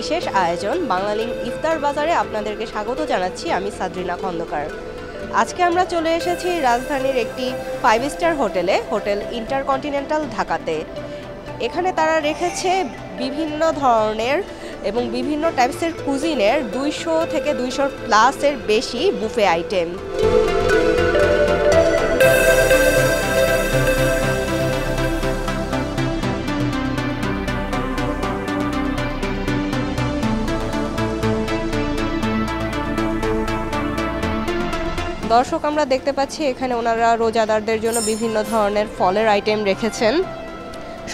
বিশেষ আয়োজন বাংলালিংক ইফতার বাজারে আপনাদেরকে স্বাগত জানাচ্ছি। আমি সাদরিনা খন্দকার। আজকে আমরা চলে এসেছি রাজধানীর একটি 5 স্টার হোটেলে, হোটেল ইন্টারকন্টিনেন্টাল ঢাকাতে। এখানে তারা রেখেছে বিভিন্ন ধরনের এবং বিভিন্ন টাইপসের কুজিনের 200 থেকে 200 প্লাসের বেশি বুফে আইটেম। দর্শক, আমরা দেখতে পাচ্ছি এখানে ওনারা রোজাদারদের জন্য বিভিন্ন ধরনের ফলের আইটেম রেখেছেন,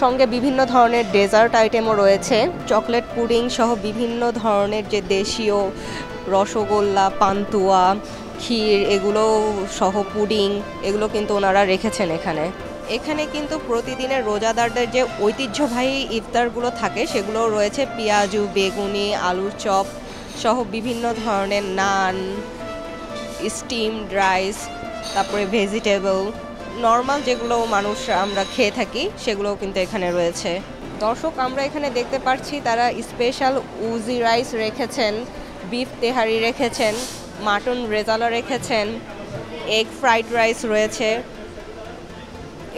সঙ্গে বিভিন্ন ধরনের ডেজার্ট আইটেমও রয়েছে। চকলেট পুডিং সহ বিভিন্ন ধরনের যে দেশীয় রসগোল্লা, পান্তুয়া, ক্ষীর এগুলো সহ পুডিং এগুলো কিন্তু ওনারা রেখেছেন এখানে। এখানে কিন্তু প্রতিদিনের রোজাদারদের যে ঐতিহ্যবাহী ইফতারগুলো থাকে সেগুলো রয়েছে। পেঁয়াজু, বেগুনি, আলুর চপ সহ বিভিন্ন ধরনের নান, স্টিমড রাইস, তারপরে ভেজিটেবল, নর্মাল যেগুলো মানুষ আমরা খেয়ে থাকি সেগুলোও কিন্তু এখানে রয়েছে। দর্শক, আমরা এখানে দেখতে পাচ্ছি তারা স্পেশাল উজি রাইস রেখেছেন, বিফ তেহারি রেখেছেন, মাটন রেজালা রেখেছেন, এগ ফ্রাইড রাইস রয়েছে।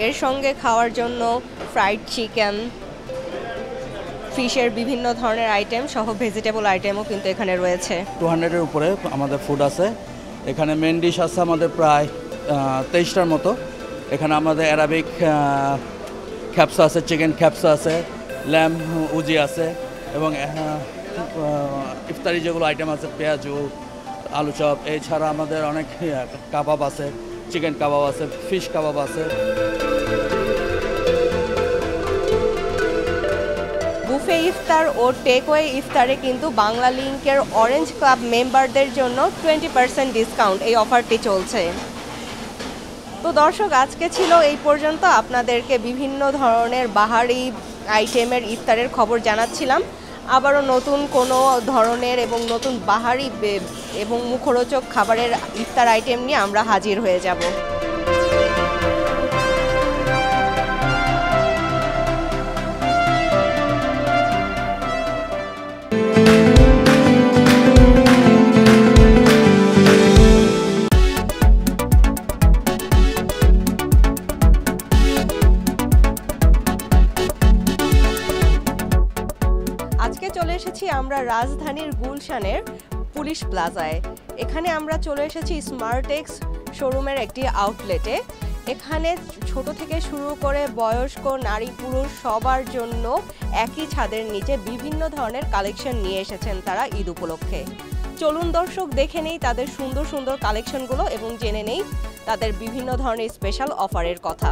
এর সঙ্গে খাওয়ার জন্য ফ্রাইড চিকেন, ফিশের বিভিন্ন ধরনের আইটেম সহ ভেজিটেবল আইটেমও কিন্তু এখানে রয়েছে। 200-এর উপরে আমাদের ফুড আছে। এখানে মেন ডিশ আছে আমাদের প্রায় 23টার মতো। এখানে আমাদের অ্যারাবিক খ্যাপসা আছে, চিকেন খ্যাপসা আছে, ল্যাম্ব উজি আছে এবং ইফতারি যেগুলো আইটেম আছে পেঁয়াজু, আলু চপ। এছাড়া আমাদের অনেক কাবাব আছে, চিকেন কাবাব আছে, ফিশ কাবাব আছে। বুফে ইফতার ও টেকওয়ে ইফতারে কিন্তু বাংলালিংকের অরেঞ্জ ক্লাব মেম্বারদের জন্য 20% ডিসকাউন্ট এই অফারটি চলছে। তো দর্শক, আজকে ছিল এই পর্যন্ত। আপনাদেরকে বিভিন্ন ধরনের বাহারি আইটেমের ইফতারের খবর জানাচ্ছিলাম। আবারও নতুন কোনো ধরনের এবং নতুন বাহারি এবং মুখরোচক খাবারের ইফতার আইটেম নিয়ে আমরা হাজির হয়ে যাব। চলে এসেছি আমরা রাজধানীর গুলশানের পুলিশ প্লাজায়। এখানে আমরা চলে এসেছি স্মার্টেক্স শোরুমের একটি আউটলেটে। এখানে ছোট থেকে শুরু করে বয়স্ক, নারী, পুরুষ সবার জন্য একই ছাদের নিচে বিভিন্ন ধরনের কালেকশন নিয়ে এসেছেন তারা ঈদ উপলক্ষে। চলুন দর্শক, দেখে নেই তাদের সুন্দর সুন্দর কালেকশনগুলো এবং জেনে নেই তাদের বিভিন্ন ধরনের স্পেশাল অফারের কথা।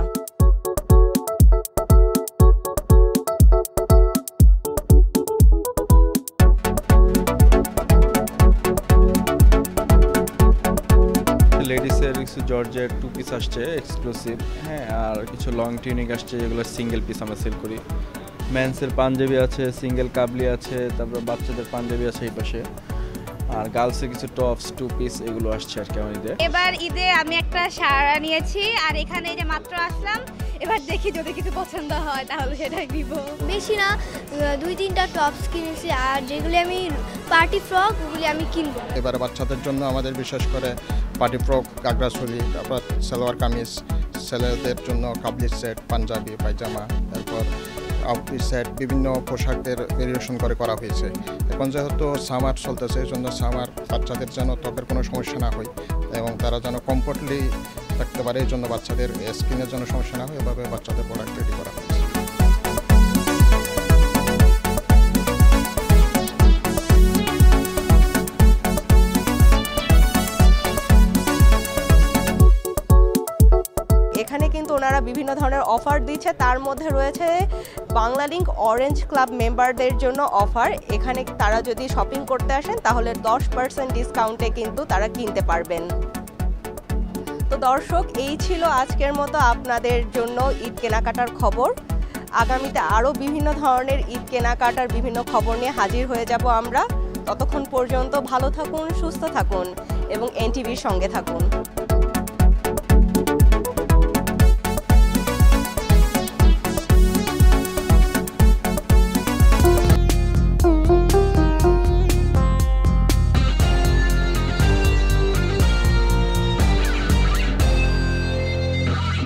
লেডিসের কিছু জর্জের 2 পিস আসছে এক্সক্লুসিভ, হ্যাঁ, আর কিছু লং টিউনিক আসছে যেগুলো সিঙ্গেল পিস আমরা সেল করি। মেন্সের পাঞ্জাবি আছে, সিঙ্গেল কাবলি আছে, তারপর বাচ্চাদের পাঞ্জাবি আছে এই পাশে, আর গার্লসের কিছু টপস 2 পিস এগুলো আসছে আর কি আমার ঈদে। এবার ঈদে আমি একটা শাড়ি নিয়েছি আর এখানে যে মাত্র আসলাম, এবার দেখি যদি কিছু পছন্দ হয় তাহলে সেটাই নিব। বেশি না, 2-3টা টপস কিনেছি আর যেগুলি আমি পার্টি ফ্রক ওগুলি আমি কিনবো। এবার বাচ্চাদের জন্য আমাদের বিশেষ করে পার্টি ফ্রক, গাগরা চুলি, তারপর সালোয়ার কামিজ, ছেলেদের জন্য কাবলি সেট, পাঞ্জাবি, পায়জামা, তারপর আউটফিট সেট, বিভিন্ন পোশাকদের ভেরিয়েশন করে করা হয়েছে। এখন যেহেতু সামার চলতেছে, এই জন্য সামার বাচ্চাদের যেন ত্বকের কোনো সমস্যা না হয় এবং তারা যেন কমফোর্টলি থাকতে পারে, এই জন্য বাচ্চাদের স্কিনের জন্য সমস্যা না হয়, এভাবে বাচ্চাদের প্রোডাক্ট রেডি করা হয়েছে। এখানে কিন্তু ওনারা বিভিন্ন ধরনের অফার দিচ্ছে, তার মধ্যে রয়েছে বাংলালিংক অরেঞ্জ ক্লাব মেম্বারদের জন্য অফার। এখানে তারা যদি শপিং করতে আসেন তাহলে 10% ডিসকাউন্টে কিন্তু তারা কিনতে পারবেন। তো দর্শক, এই ছিল আজকের মতো আপনাদের জন্য ঈদ কেনাকাটার খবর। আগামীতে আরও বিভিন্ন ধরনের ঈদ কেনাকাটার বিভিন্ন খবর নিয়ে হাজির হয়ে যাব আমরা। ততক্ষণ পর্যন্ত ভালো থাকুন, সুস্থ থাকুন এবং এনটিভির সঙ্গে থাকুন।